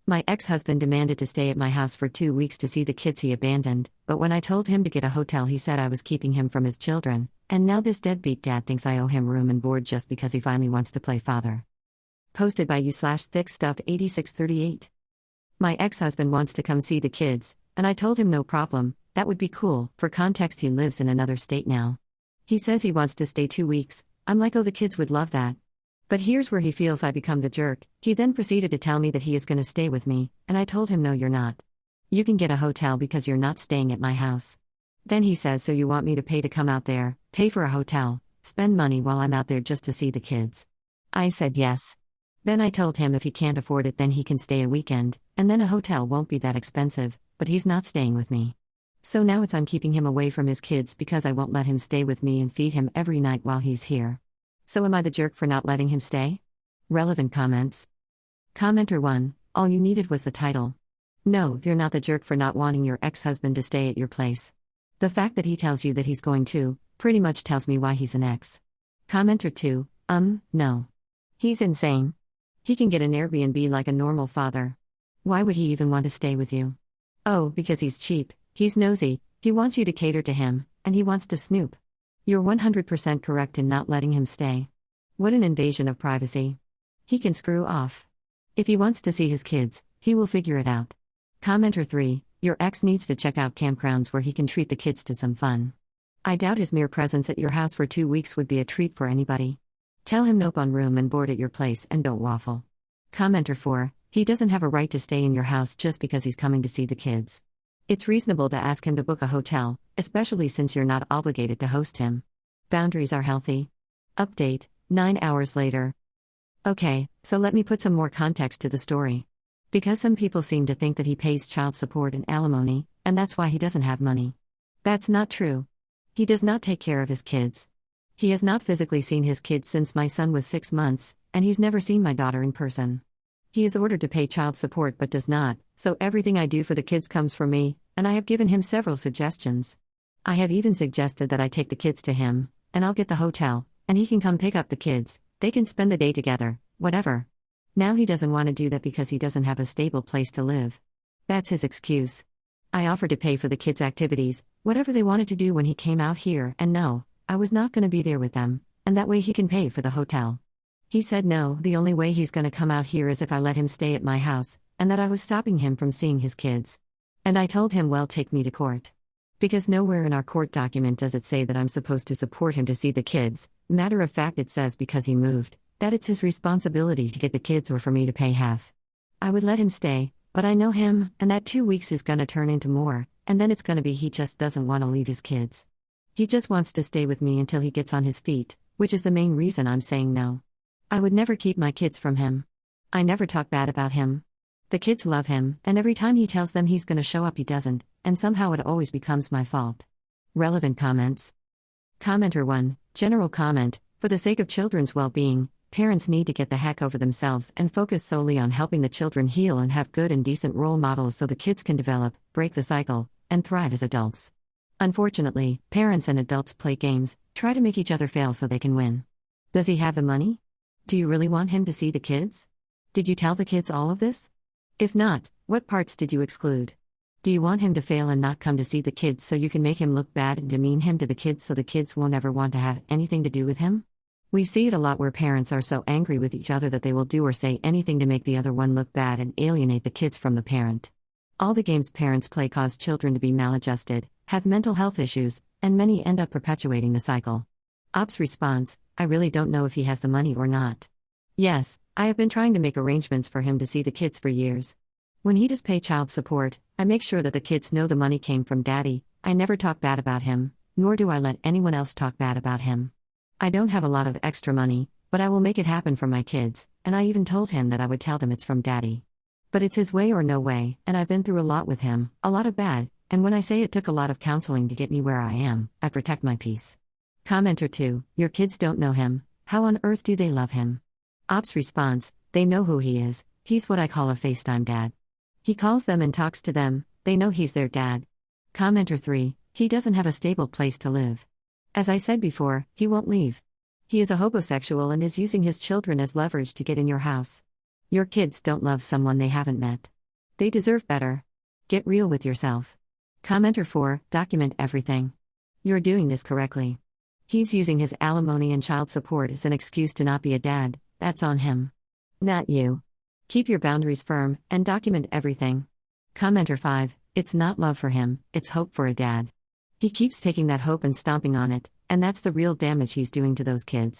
My ex-husband demanded to stay at my house for 2 weeks to see the kids he abandoned, but when I told him to get a hotel, he said I was keeping him from his children, and now this deadbeat dad thinks I owe him room and board just because he finally wants to play father. Posted by you/thickstuff8638. My ex-husband wants to come see the kids, and I told him no problem, that would be cool. For context, he lives in another state now. He says he wants to stay 2 weeks. I'm like, oh, the kids would love that. But here's where he feels I become the jerk. He then proceeded to tell me that he is going to stay with me, and I told him no, you're not. You can get a hotel because you're not staying at my house. Then he says, so you want me to pay to come out there, pay for a hotel, spend money while I'm out there just to see the kids? I said yes. Then I told him if he can't afford it, then he can stay a weekend, and then a hotel won't be that expensive, but he's not staying with me. So now I'm keeping him away from his kids because I won't let him stay with me and feed him every night while he's here. So am I the jerk for not letting him stay? Relevant comments. Commenter 1, all you needed was the title. No, you're not the jerk for not wanting your ex-husband to stay at your place. The fact that he tells you that he's going to, pretty much tells me why he's an ex. Commenter 2, no. He's insane. He can get an Airbnb like a normal father. Why would he even want to stay with you? Oh, because he's cheap, he's nosy, he wants you to cater to him, and he wants to snoop. You're 100% correct in not letting him stay. What an invasion of privacy. He can screw off. If he wants to see his kids, he will figure it out. Commenter 3, your ex needs to check out campgrounds where he can treat the kids to some fun. I doubt his mere presence at your house for 2 weeks would be a treat for anybody. Tell him nope on room and board at your place and don't waffle. Commenter 4, he doesn't have a right to stay in your house just because he's coming to see the kids. It's reasonable to ask him to book a hotel, especially since you're not obligated to host him. Boundaries are healthy. Update, 9 hours later. Okay, so let me put some more context to the story. Because some people seem to think that he pays child support and alimony, and that's why he doesn't have money. That's not true. He does not take care of his kids. He has not physically seen his kids since my son was 6 months, and he's never seen my daughter in person. He is ordered to pay child support but does not, so everything I do for the kids comes from me, and I have given him several suggestions. I have even suggested that I take the kids to him, and I'll get the hotel, and he can come pick up the kids, they can spend the day together, whatever. Now he doesn't want to do that because he doesn't have a stable place to live. That's his excuse. I offered to pay for the kids' activities, whatever they wanted to do when he came out here, and no, I was not going to be there with them, and that way he can pay for the hotel. He said no, the only way he's going to come out here is if I let him stay at my house, and that I was stopping him from seeing his kids. And I told him, well, take me to court. Because nowhere in our court document does it say that I'm supposed to support him to see the kids. Matter of fact, it says because he moved, that it's his responsibility to get the kids or for me to pay half. I would let him stay, but I know him, and that 2 weeks is gonna turn into more, and then it's gonna be he just doesn't want to leave his kids. He just wants to stay with me until he gets on his feet, which is the main reason I'm saying no. I would never keep my kids from him. I never talk bad about him. The kids love him, and every time he tells them he's gonna show up he doesn't, and somehow it always becomes my fault. Relevant comments. Commenter 1, general comment, for the sake of children's well-being, parents need to get the heck over themselves and focus solely on helping the children heal and have good and decent role models so the kids can develop, break the cycle, and thrive as adults. Unfortunately, parents and adults play games, try to make each other fail so they can win. Does he have the money? Do you really want him to see the kids? Did you tell the kids all of this? If not, what parts did you exclude? Do you want him to fail and not come to see the kids so you can make him look bad and demean him to the kids so the kids won't ever want to have anything to do with him? We see it a lot where parents are so angry with each other that they will do or say anything to make the other one look bad and alienate the kids from the parent. All the games parents play cause children to be maladjusted, have mental health issues, and many end up perpetuating the cycle. Ops response, I really don't know if he has the money or not. Yes, I have been trying to make arrangements for him to see the kids for years. When he does pay child support, I make sure that the kids know the money came from daddy. I never talk bad about him, nor do I let anyone else talk bad about him. I don't have a lot of extra money, but I will make it happen for my kids, and I even told him that I would tell them it's from daddy. But it's his way or no way, and I've been through a lot with him, a lot of bad, and when I say it took a lot of counseling to get me where I am, I protect my peace. Commenter 2, your kids don't know him, how on earth do they love him? Ops response, they know who he is, he's what I call a FaceTime dad. He calls them and talks to them, they know he's their dad. Commenter 3, he doesn't have a stable place to live. As I said before, he won't leave. He is a homosexual and is using his children as leverage to get in your house. Your kids don't love someone they haven't met. They deserve better. Get real with yourself. Commenter 4, document everything. You're doing this correctly. He's using his alimony and child support as an excuse to not be a dad, that's on him. Not you. Keep your boundaries firm, and document everything. Commenter 5, it's not love for him, it's hope for a dad. He keeps taking that hope and stomping on it, and that's the real damage he's doing to those kids.